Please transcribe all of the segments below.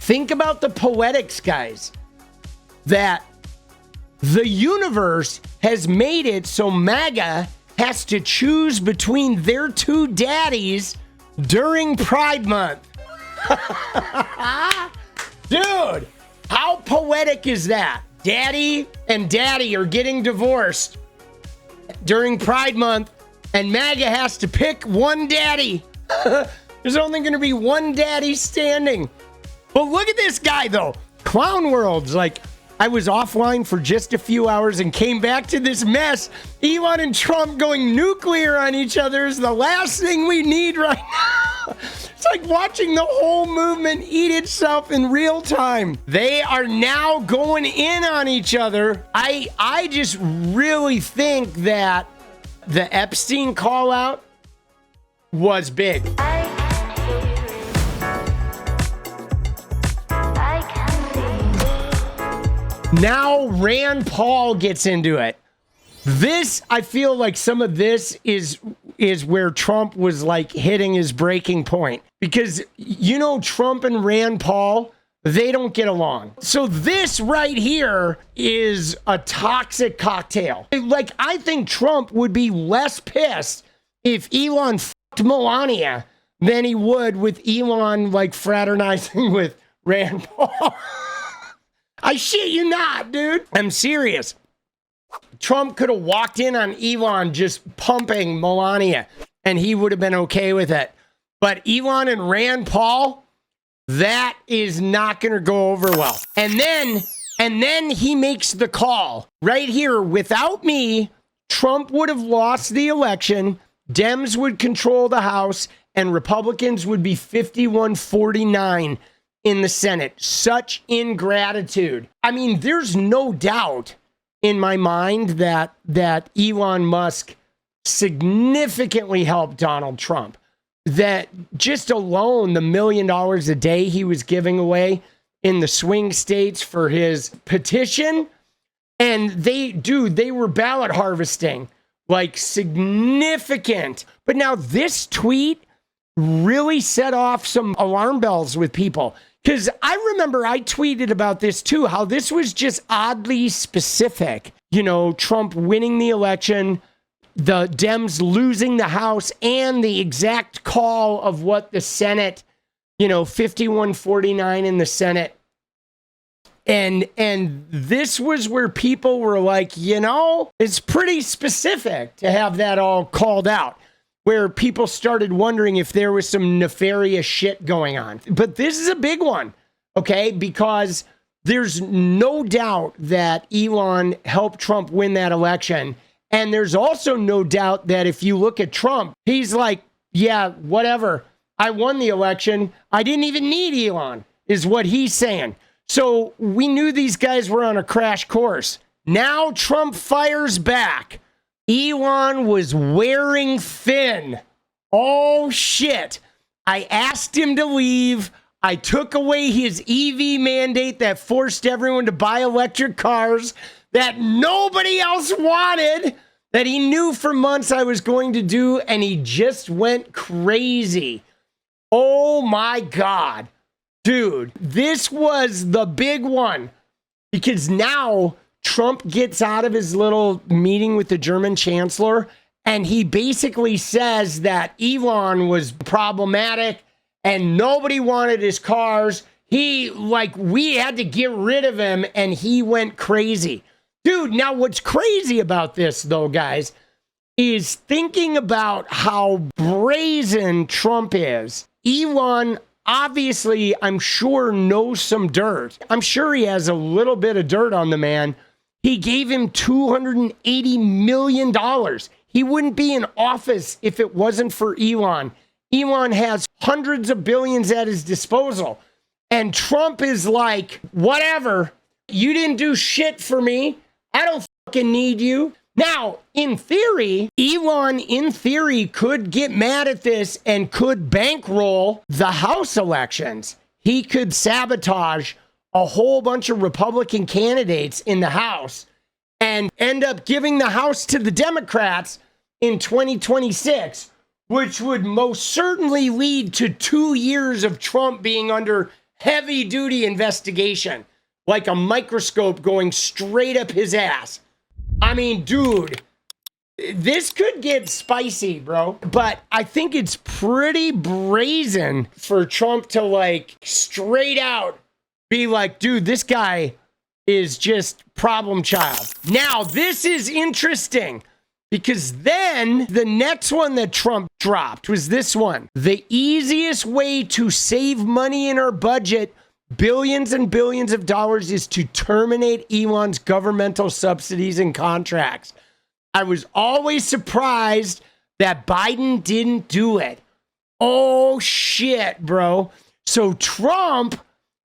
Think about the poetics, guys, that the universe has made it so MAGA has to choose between their two daddies during Pride Month. Dude, how poetic is that? Daddy and daddy are getting divorced during Pride Month, and MAGA has to pick one daddy. There's only going to be one daddy standing. But look at this guy, though. Clown World's like, I was offline for just a few hours and came back to this mess. Elon and Trump going nuclear on each other is the last thing we need right now. It's like watching the whole movement eat itself in real time. They are now going in on each other. I just really think that the Epstein call out was big. Now Rand Paul gets into it. This, I feel like some of this is where Trump was like hitting his breaking point. Because, you know, Trump and Rand Paul, they don't get along. So this right here is a toxic cocktail. Like, I think Trump would be less pissed if Elon fucked Melania than he would with Elon, like, fraternizing with Rand Paul. I shit you not, dude. I'm serious. Trump could have walked in on Elon just pumping Melania, and he would have been okay with it. But Elon and Rand Paul, that is not going to go over well. And then he makes the call right here. Without me, Trump would have lost the election. Dems would control the House, and Republicans would be 51-49 in the Senate. Such ingratitude. I mean, there's no doubt in my mind that Elon Musk significantly helped Donald Trump. That just alone, the $1 million a day he was giving away in the swing states for his petition, and they were ballot harvesting, like significant. But now this tweet really set off some alarm bells with people. Because I remember I tweeted about this too, how this was just oddly specific. You know, Trump winning the election, the Dems losing the House, and the exact call of what the Senate, 51-49 in the Senate. And this was where people were like, it's pretty specific to have that all called out, where people started wondering if there was some nefarious shit going on. But this is a big one, okay? Because there's no doubt that Elon helped Trump win that election. And there's also no doubt that if you look at Trump, he's like, yeah, whatever. I won the election. I didn't even need Elon, is what he's saying. So we knew these guys were on a crash course. Now Trump fires back. Elon was wearing thin. Oh, shit. I asked him to leave. I took away his EV mandate that forced everyone to buy electric cars that nobody else wanted, that he knew for months I was going to do, and he just went crazy. Oh, my God. Dude, this was the big one. Because now Trump gets out of his little meeting with the German chancellor, and he basically says that Elon was problematic and nobody wanted his cars. We had to get rid of him, and he went crazy. Dude, now what's crazy about this, though, guys, is thinking about how brazen Trump is. Elon obviously, I'm sure, knows some dirt. I'm sure he has a little bit of dirt on the man. He gave him $280 million. He wouldn't be in office if it wasn't for Elon. Elon has hundreds of billions at his disposal. And Trump is like, whatever, you didn't do shit for me. I don't fucking need you. Now, in theory, Elon, could get mad at this and could bankroll the House elections. He could sabotage a whole bunch of Republican candidates in the House and end up giving the House to the Democrats in 2026, which would most certainly lead to 2 years of Trump being under heavy duty investigation, like a microscope going straight up his ass. I mean, dude, this could get spicy, bro. But I think it's pretty brazen for Trump to like straight out be like, dude, this guy is just problem child. Now, this is interesting because then the next one that Trump dropped was this one. The easiest way to save money in our budget, billions and billions of dollars, is to terminate Elon's governmental subsidies and contracts. I was always surprised that Biden didn't do it. Oh shit, bro. So Trump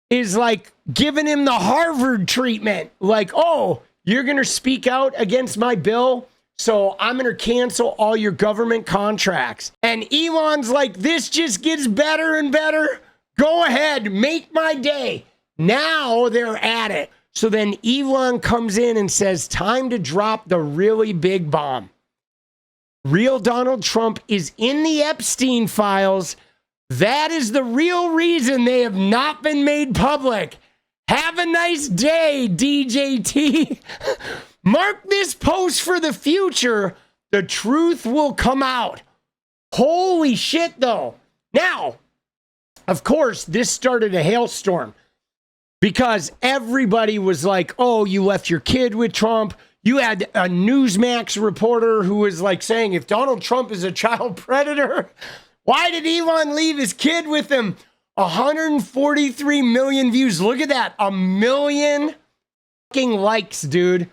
is like giving him the Harvard treatment. Like, oh, you're going to speak out against my bill, so I'm going to cancel all your government contracts. And Elon's like, this just gets better and better. Go ahead, make my day. Now they're at it. So then Elon comes in and says, time to drop the really big bomb. Real Donald Trump is in the Epstein files. That is the real reason they have not been made public. Have a nice day, DJT. Mark this post for the future. The truth will come out. Holy shit, though. Now, of course, this started a hailstorm because everybody was like, oh, you left your kid with Trump. You had a Newsmax reporter who was like saying, if Donald Trump is a child predator, why did Elon leave his kid with him? 143 million views. Look at that. 1 million fucking likes, dude.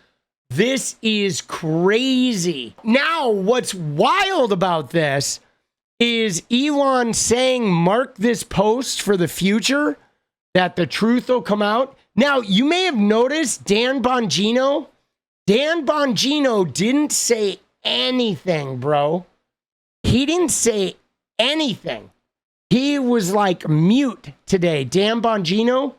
This is crazy. Now, what's wild about this is Elon saying, mark this post for the future, that the truth will come out. Now, you may have noticed Dan Bongino didn't say anything, bro. He didn't say anything. He was like mute today. Dan Bongino,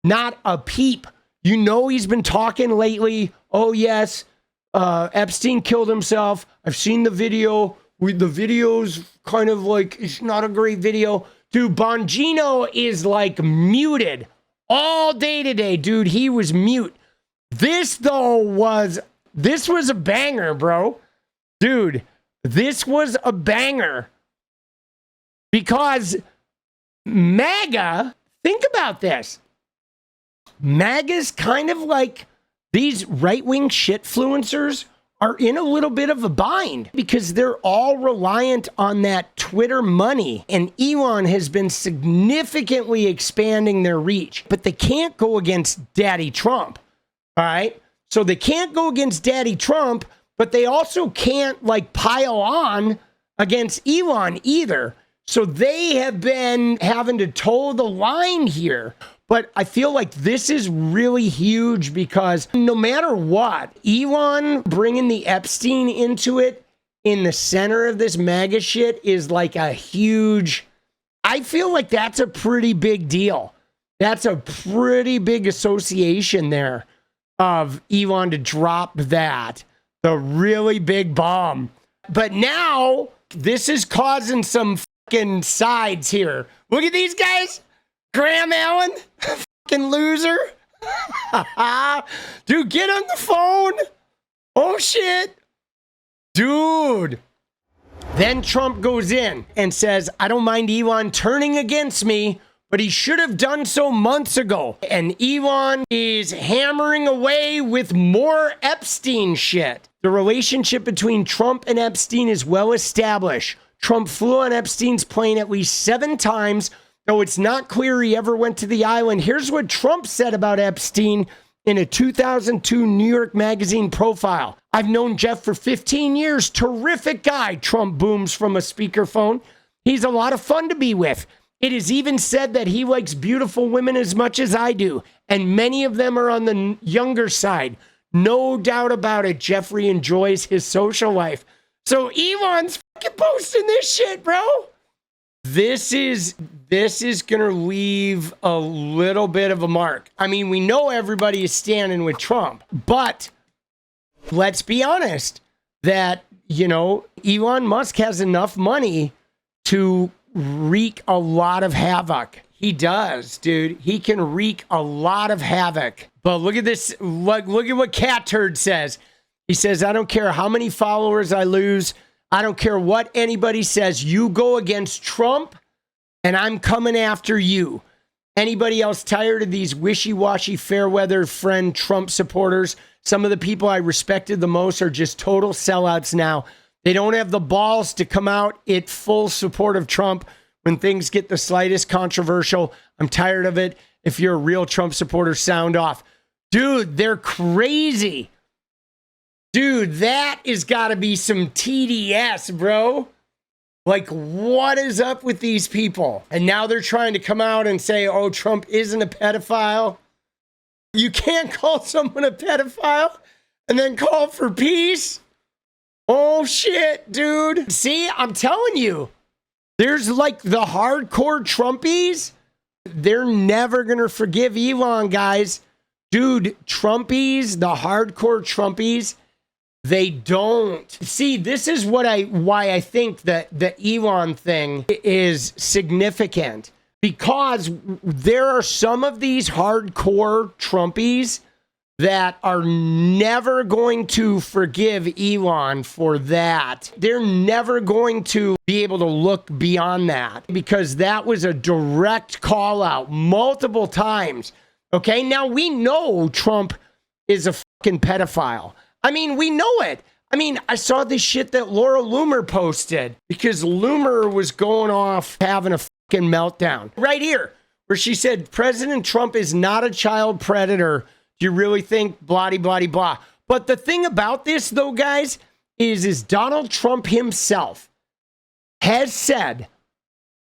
not a peep. You know he's been talking lately. Oh, yes, Epstein killed himself. I've seen the video. The video's kind of like, it's not a great video. Dude, Bongino is like muted all day today, dude. He was mute. This, though, was a banger, bro. Dude, this was a banger. Because MAGA, think about this. MAGA's kind of like these right-wing shitfluencers are in a little bit of a bind because they're all reliant on that Twitter money. And Elon has been significantly expanding their reach, but they can't go against Daddy Trump. All right. So they can't go against Daddy Trump, but they also can't like pile on against Elon either. So they have been having to toe the line here. But I feel like this is really huge because no matter what, Elon bringing the Epstein into it in the center of this MAGA shit is like a huge, I feel like that's a pretty big deal. That's a pretty big association there of Elon to drop that, the really big bomb. But now this is causing some fucking sides here. Look at these guys. Graham Allen, fucking loser. Dude, get on the phone. Oh, shit. Dude. Then Trump goes in and says, I don't mind Elon turning against me, but he should have done so months ago. And Elon is hammering away with more Epstein shit. The relationship between Trump and Epstein is well established. Trump flew on Epstein's plane at least 7 times, though it's not clear he ever went to the island. Here's what Trump said about Epstein in a 2002 New York Magazine profile. I've known Jeff for 15 years. Terrific guy, Trump booms from a speakerphone. He's a lot of fun to be with. It is even said that he likes beautiful women as much as I do, and many of them are on the younger side. No doubt about it, Jeffrey enjoys his social life. So Elon's fucking posting this shit, bro. This is going to leave a little bit of a mark. I mean, we know everybody is standing with Trump, but let's be honest that, you know, Elon Musk has enough money to wreak a lot of havoc He does, dude. He can wreak a lot of havoc. But look at this. Look at what Cat Turd says. He says, I don't care how many followers I lose. I don't care what anybody says. You go against Trump, and I'm coming after you. Anybody else tired of these wishy-washy, fair-weather friend Trump supporters? Some of the people I respected the most are just total sellouts now. They don't have the balls to come out in full support of Trump when things get the slightest controversial. I'm tired of it. If you're a real Trump supporter, sound off. Dude, they're crazy. Dude, that is got to be some TDS, bro. Like, what is up with these people? And now they're trying to come out and say, oh, Trump isn't a pedophile. You can't call someone a pedophile and then call for peace. Oh, shit, dude. See, I'm telling you, there's like the hardcore Trumpies. They're never going to forgive Elon, guys. Dude, Trumpies, the hardcore Trumpies, they don't. See, this is why I think that the Elon thing is significant. Because there are some of these hardcore Trumpies that are never going to forgive Elon for that. They're never going to be able to look beyond that. Because that was a direct call out multiple times. Okay, now we know Trump is a fucking pedophile. I mean, we know it. I mean, I saw this shit that Laura Loomer posted because Loomer was going off having a fucking meltdown. Right here, where she said, President Trump is not a child predator. Do you really think blah, blah, blah? But the thing about this, though, guys, is Donald Trump himself has said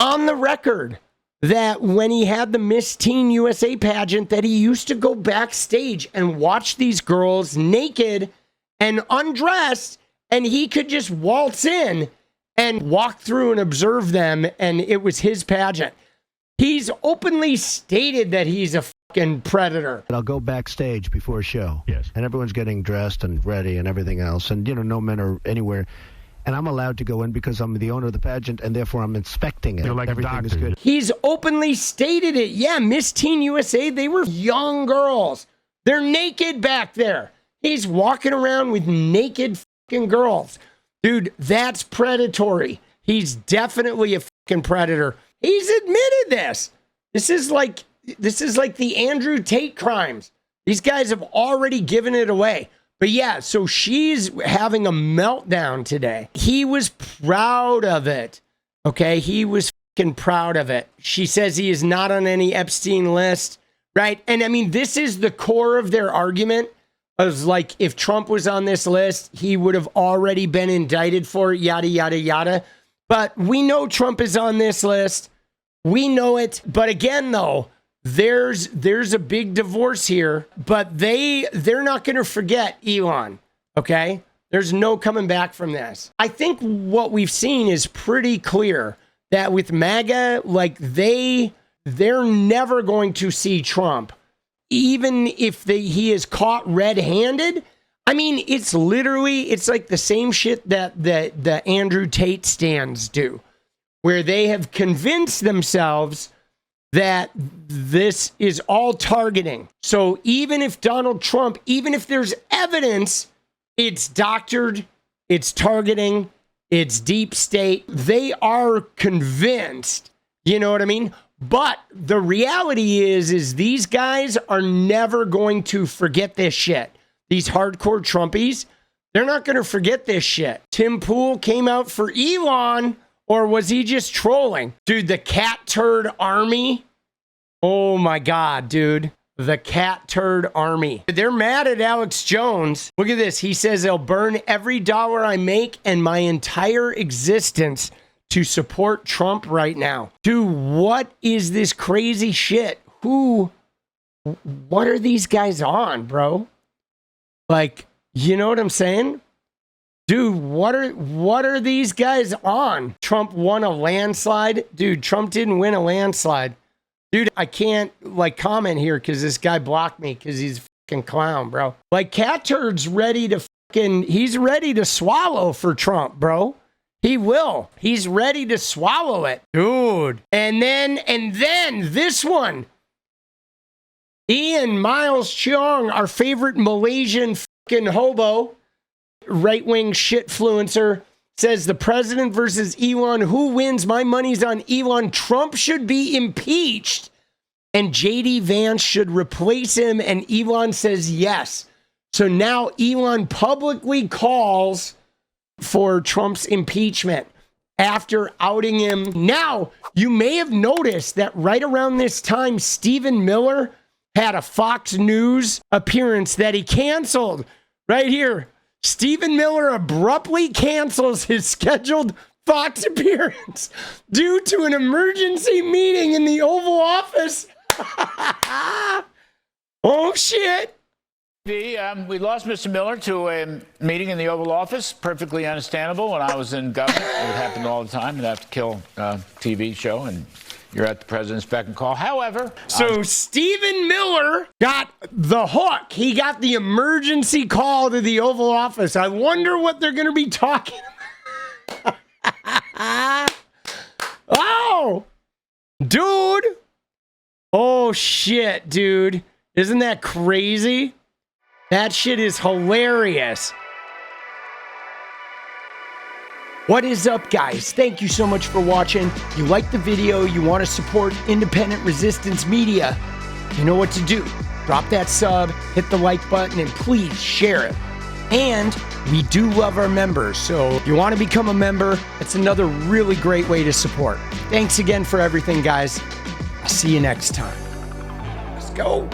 on the record that when he had the Miss Teen USA pageant, that he used to go backstage and watch these girls naked and undressed, and he could just waltz in and walk through and observe them, and it was his pageant. He's openly stated that he's a fucking predator. I'll go backstage before a show. Yes. And everyone's getting dressed and ready and everything else, and, you know, no men are anywhere. And I'm allowed to go in because I'm the owner of the pageant, and therefore I'm inspecting it. You're like everything is good. He's openly stated it. Yeah, Miss Teen USA, they were young girls. They're naked back there. He's walking around with naked fucking girls. Dude, that's predatory. He's definitely a fucking predator. He's admitted this. This is like the Andrew Tate crimes. These guys have already given it away. But yeah, so she's having a meltdown today. He was proud of it. Okay, he was fucking proud of it. She says he is not on any Epstein list, right? And I mean, this is the core of their argument. Of like, if Trump was on this list, he would have already been indicted for it, yada, yada, yada. But we know Trump is on this list. We know it. But again, though, there's a big divorce here. But they're not going to forget Elon, okay? There's no coming back from this. I think what we've seen is pretty clear that with MAGA, like they're never going to see Trump. Even if he is caught red-handed, I mean, it's like the same shit that the Andrew Tate stands do, where they have convinced themselves that this is all targeting. So even if Donald Trump, even if there's evidence, it's doctored, it's targeting, it's deep state, they are convinced, you know what I mean? But the reality is these guys are never going to forget this shit. These hardcore Trumpies, they're not going to forget this shit. Tim Pool came out for Elon, or was he just trolling? Dude, the cat turd army. Oh my God, dude. The cat turd army. They're mad at Alex Jones. Look at this. He says they'll burn every dollar I make and my entire existence to support Trump right now. Dude, what is this crazy shit? What are these guys on, bro? Like, you know what I'm saying? Dude, what are these guys on? Trump won a landslide? Dude, Trump didn't win a landslide. Dude, I can't like comment here because this guy blocked me because he's a fucking clown, bro. Like, Cat Turd's ready to he's ready to swallow for Trump, bro. He will. He's ready to swallow it. Dude. And then this one. Ian Miles Cheong, our favorite Malaysian fucking hobo, right-wing shitfluencer, says the president versus Elon. Who wins? My money's on Elon. Trump should be impeached and JD Vance should replace him. And Elon says yes. So now Elon publicly calls for Trump's impeachment after outing him. Now, you may have noticed that right around this time, Stephen Miller had a Fox News appearance that he canceled. Right here. Stephen Miller abruptly cancels his scheduled Fox appearance due to an emergency meeting in the Oval Office. Oh, shit. We lost Mr. Miller to a meeting in the Oval Office. Perfectly understandable. When I was in government, it would happen all the time. You'd have to kill a TV show, and you're at the president's beck and call. However... So Stephen Miller got the hook. He got the emergency call to the Oval Office. I wonder what they're going to be talking about. Oh! Dude! Oh, shit, dude. Isn't that crazy? That shit is hilarious. What is up, guys? Thank you so much for watching. You like the video, you want to support independent resistance media, you know what to do. Drop that sub, hit the like button, and please share it. And we do love our members, so if you want to become a member, it's another really great way to support. Thanks again for everything, guys. I'll see you next time. Let's go.